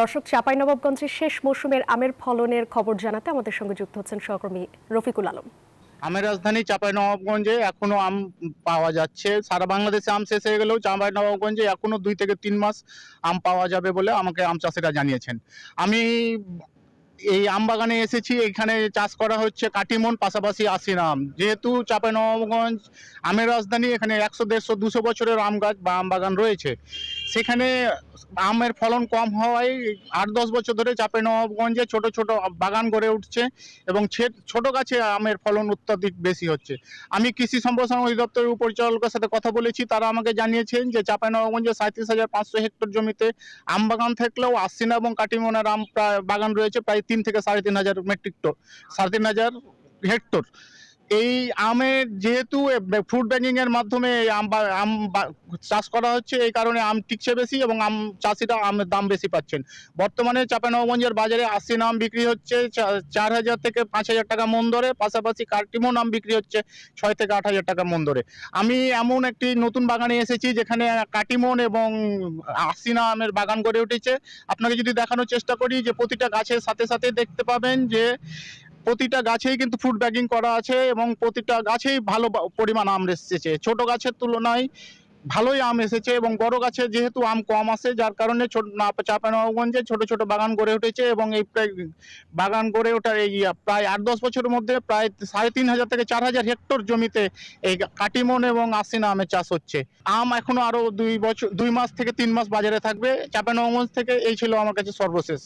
দর্শক, চাঁপাইনবাবগঞ্জের শেষ মৌসুমের আমের ফলনের খবর জানাতে আমাদের সঙ্গে যুক্ত হচ্ছেন সহকর্মী রফিকুল আলম। আমের রাজধানী চাঁপাইনবাবগঞ্জে এখনো আম পাওয়া যাচ্ছে। সারা বাংলাদেশে আম শেষ হয়ে গেলেও চাঁপাইনবাবগঞ্জে এখনো 2 থেকে 3 মাস আম পাওয়া যাবে বলে আমাকে আম চাষিরা জানিয়েছেন। আমি এই আম বাগানে এসেছি। এখানে চাষ করা হচ্ছে কাটিমন, পাশাপাশি আশিনা আম। যেহেতু চাঁপাইনবাবগঞ্জ আমের রাজধানী, এখানে 100, 150, 200 বছরের আম গাছ বা আম বাগান রয়েছে। সেখানে আমের ফলন কম হওয়ায় 8-10 বছর ধরে চাঁপাইনবাবগঞ্জে ছোট ছোট বাগান গড়ে উঠছে এবং ছোট গাছে আমের ফলন অত্যাধিক বেশি হচ্ছে। আমি কৃষি সম্প্রসারণ অধিদপ্তরের পরিচালকের সাথে কথা বলেছি। তারা আমাকে জানিয়েছেন যে চাঁপাইনবাবগঞ্জে 37,500 হেক্টর জমিতে আম বাগান থাকলেও আশিনা এবং কাটিমনের আম প্রায় বাগান রয়েছে প্রায় 3 থেকে 3,500 মেট্রিক টন, 3,500 হেক্টর। এই আমের যেহেতু ফুড ব্যাগিং এর মাধ্যমে এই আম চাষ করা হচ্ছে, এই কারণে আম টিকছে বেশি এবং আম চাষিরা আমের দাম বেশি পাচ্ছেন। বর্তমানে চাঁপাইনবাবগঞ্জের বাজারে আশিনা আম বিক্রি হচ্ছে 4,000 থেকে 5,000 টাকা মন দরে, পাশাপাশি কাটিমন আম বিক্রি হচ্ছে 6 থেকে 8,000 টাকা মন দরে। আমি এমন একটি নতুন বাগানে এসেছি যেখানে কাটিমন এবং আশিনা আমের বাগান গড়ে উঠেছে। আপনাকে যদি দেখানোর চেষ্টা করি যে প্রতিটা গাছের সাথে সাথে দেখতে পাবেন যে প্রতিটা গাছেই কিন্তু ফুড ব্যাগিং করা আছে এবং প্রতিটা গাছেই ভালো পরিমাণ আম এসেছে। ছোট গাছের তুলনায় ভালোই আম এসেছে এবং বড় গাছে যেহেতু আম কম আসে, যার কারণে চাঁপাইনবাবগঞ্জে ছোট ছোট বাগান গড়ে উঠেছে এবং এই বাগান গড়ে ওঠার এই প্রায় 8-10 বছরের মধ্যে প্রায় 3,500 থেকে 4,000 হেক্টর জমিতে এই কাটিমন এবং আশিনা আমের চাষ হচ্ছে। আম এখনো আরো 2 মাস থেকে 3 মাস বাজারে থাকবে। চাঁপাইনবাবগঞ্জ থেকে এই ছিল আমার কাছে সর্বশেষ।